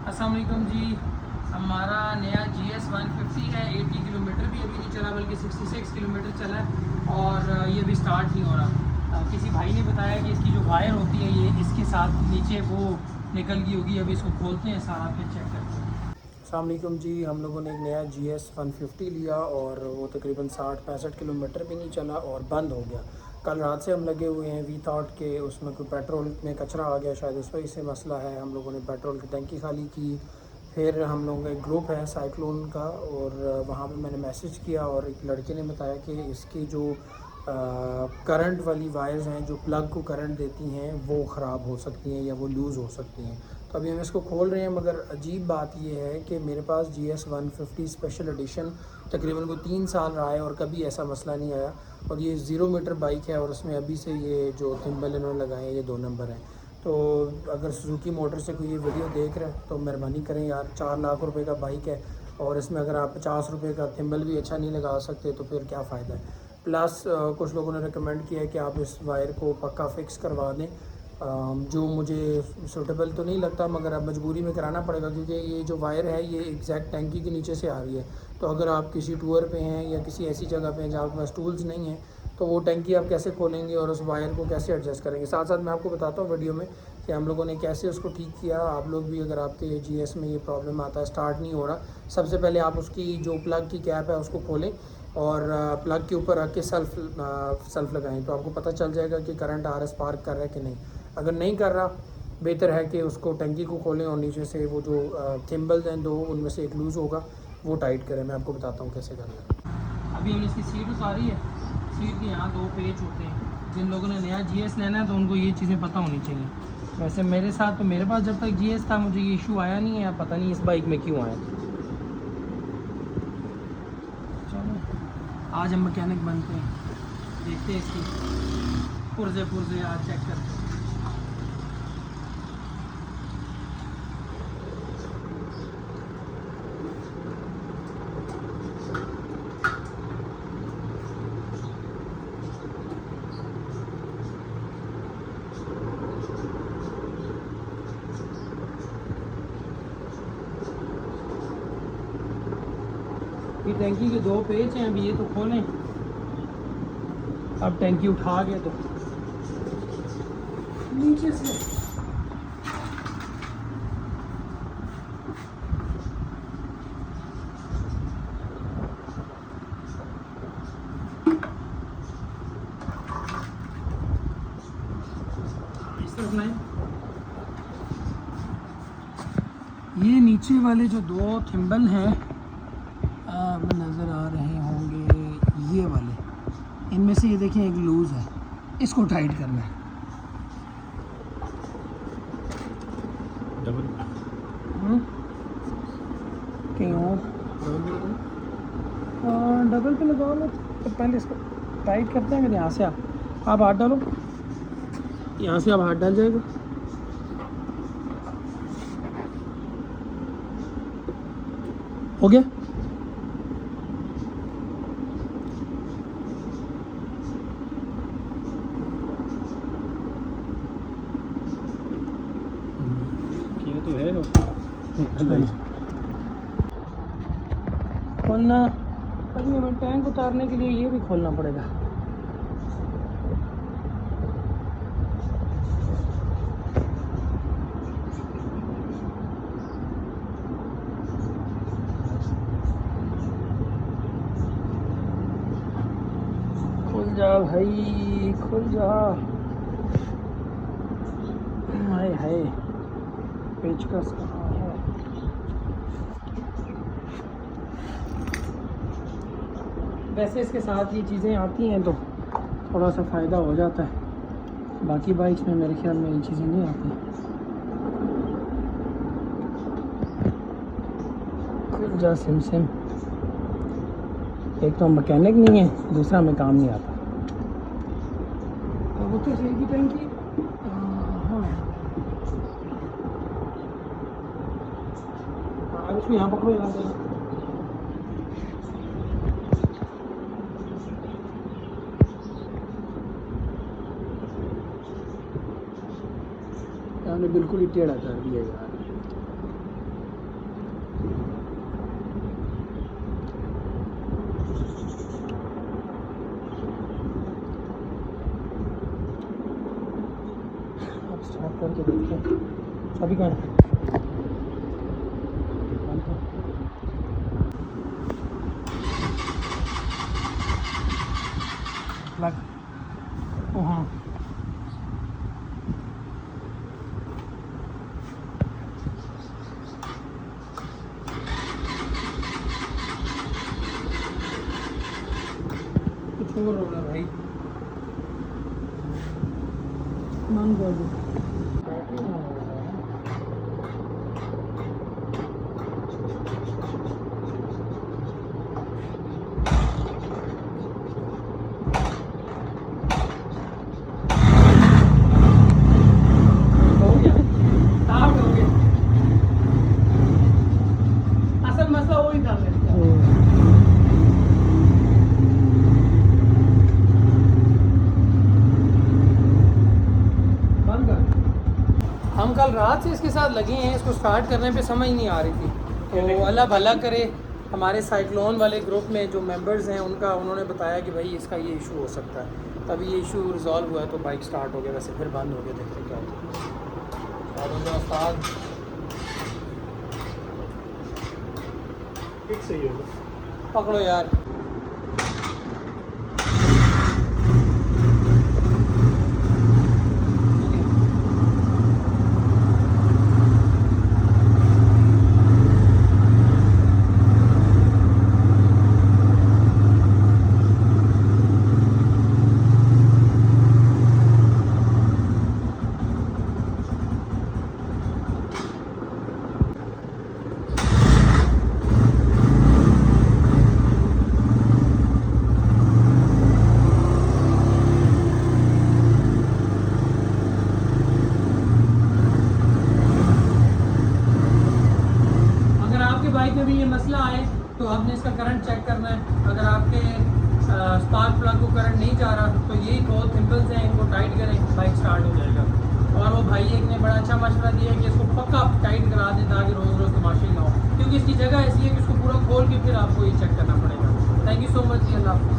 अस्सलाम वालेकुम जी। हमारा नया GS 150 है। 80 किलोमीटर भी अभी नहीं चला, बल्कि 66 किलोमीटर चला है और ये भी स्टार्ट नहीं हो रहा। किसी भाई ने बताया कि इसकी जो वायर होती है ये इसके साथ नीचे वो निकल गई होगी। अभी इसको खोलते हैं सारा, फिर चेक करते हैं। अस्सलाम वालेकुम जी। हम लोगों ने एक नया GS 150 लिया और वो तकरीबन 60-65 किलोमीटर भी नहीं चला और बंद हो गया। कल रात से हम लगे हुए हैं। वी थॉट के उसमें कोई पेट्रोल में कचरा आ गया, शायद उस वजह से मसला है। हम लोगों ने पेट्रोल की टंकी खाली की। फिर हम लोगों का एक ग्रुप है साइक्लोन का, और वहाँ पे मैंने मैसेज किया और एक लड़के ने बताया कि इसकी जो करंट वाली वायर्स हैं जो प्लग को करंट देती हैं वो ख़राब हो सकती हैं या वो लूज़ हो सकती हैं। तो अभी हम इसको खोल रहे हैं, मगर अजीब बात ये है कि मेरे पास GS 150 स्पेशल एडिशन तकरीबन को 3 साल रहा है और कभी ऐसा मसला नहीं आया। और ये 0 मीटर बाइक है और उसमें अभी से ये जो थिम्बल इन्होंने लगाए हैं ये 2 नंबर हैं। तो अगर सुजुकी मोटर से कोई ये वीडियो देख रहे हैं तो मेहरबानी करें यार, 4 लाख रुपए का बाइक है और इसमें अगर आप 50 रुपये का थिम्बल भी अच्छा नहीं लगा सकते तो फिर क्या फ़ायदा है। प्लस कुछ लोगों ने रिकमेंड किया है कि आप इस वायर को पक्का फ़िक्स करवा दें, जो मुझे सूटेबल तो नहीं लगता, मगर अब मजबूरी में कराना पड़ेगा क्योंकि ये जो वायर है ये एग्जैक्ट टैंकी के नीचे से आ रही है। तो अगर आप किसी टूर पे हैं या किसी ऐसी जगह पे हैं जहाँ के पास टूल्स नहीं हैं तो वो टैंकी आप कैसे खोलेंगे और उस वायर को कैसे एडजस्ट करेंगे। साथ साथ मैं आपको बताता हूँ वीडियो में कि हम लोगों ने कैसे उसको ठीक किया। आप लोग भी अगर आपके GS में ये प्रॉब्लम आता है, स्टार्ट नहीं हो रहा, सबसे पहले आप उसकी जो प्लग की कैप है उसको खोलें और प्लग के ऊपर रख के सेल्फ लगाएं तो आपको पता चल जाएगा कि करंट आ रहा है, स्पार्क कर रहा है कि नहीं। अगर नहीं कर रहा, बेहतर है कि उसको टंकी को खोलें और नीचे से वो जो थिम्बल्स हैं 2 उनमें से एक लूज़ होगा वो टाइट करें। मैं आपको बताता हूँ कैसे करना है। अभी हमने इसकी सीट उतारी है। सीट के यहाँ 2 पेच होते हैं। जिन लोगों ने नया GS लेना है तो उनको ये चीज़ें पता होनी चाहिए। वैसे मेरे साथ तो, मेरे पास जब तक GS था मुझे ये इशू आया नहीं है, पता नहीं इस बाइक में क्यों आया। चलो आज हम मैकेनिक बनते हैं, देखते हैं इसकी पुर्जे आज चेक करते हैं। ये टैंकी के 2 पेच हैं, अभी ये तो खोलें। अब टैंकी उठा के तो नीचे से इस तरफ लाएं। ये नीचे वाले जो 2 थिम्बल हैं नज़र आ रहे होंगे, ये वाले, इनमें से ये देखें एक लूज़ है, इसको टाइट करना है। डबल कहीं और डबल पे लगाओ लो। तो पहले इसको टाइट करते हैं। यहाँ से आप हाथ डालो, यहाँ से आप हाथ डाल जाएगा। हो गया। तो है खोलना, अभी हमें टैंक उतारने के लिए ये भी खोलना पड़ेगा। खुल जा भाई, खुल जा। हाय हाय, पेचकस कहाँ है? वैसे इसके साथ ये चीज़ें आती हैं तो थोड़ा सा फ़ायदा हो जाता है। बाकी बाइक्स में मेरे ख्याल में ये चीज़ें नहीं आती। खुल जा सिम। एक तो मैकेनिक नहीं है, दूसरा में काम नहीं आता। तो वो तो सही की टैंकी। हाँ, अब इसको यहाँ पकड़ो, यहाँ से हमने बिल्कुल ही टेढ़ा कर दिया यार। अब स्टार्ट करके देखते हैं अभी कौन लग ओ हाँ कुछ और हो रहा भाई मन कर दो असल मसला वही था हम कल रात से इसके साथ लगे हैं, इसको स्टार्ट करने पे समझ नहीं आ रही थी। तो अल्लाह भला करे, हमारे साइक्लोन वाले ग्रुप में जो मेंबर्स हैं उन्होंने बताया कि भाई इसका ये इशू हो सकता है। तभी ये इशू रिजॉल्व हुआ है तो बाइक स्टार्ट हो गया, वैसे फिर बंद हो गया। देखते क्या होता है। और उनका उस्ताद ठीक सही होगा। पकड़ो यार। बाइक में भी ये मसला आए तो आपने इसका करंट चेक करना है। अगर आपके स्पार्क प्लग को करंट नहीं जा रहा तो यही दो सिंपल्स हैं, इनको टाइट करें, बाइक स्टार्ट हो जाएगा। और वो भाई एक ने बड़ा अच्छा मशवरा दिया कि इसको पक्का टाइट करा दें ताकि रोज़ रोज़ तमाशे ना हो, क्योंकि इसकी जगह ऐसी है कि इसको पूरा खोल के फिर आपको ये चेक करना पड़ेगा। थैंक यू सो मच जी, अल्लाह हाफ़िज़।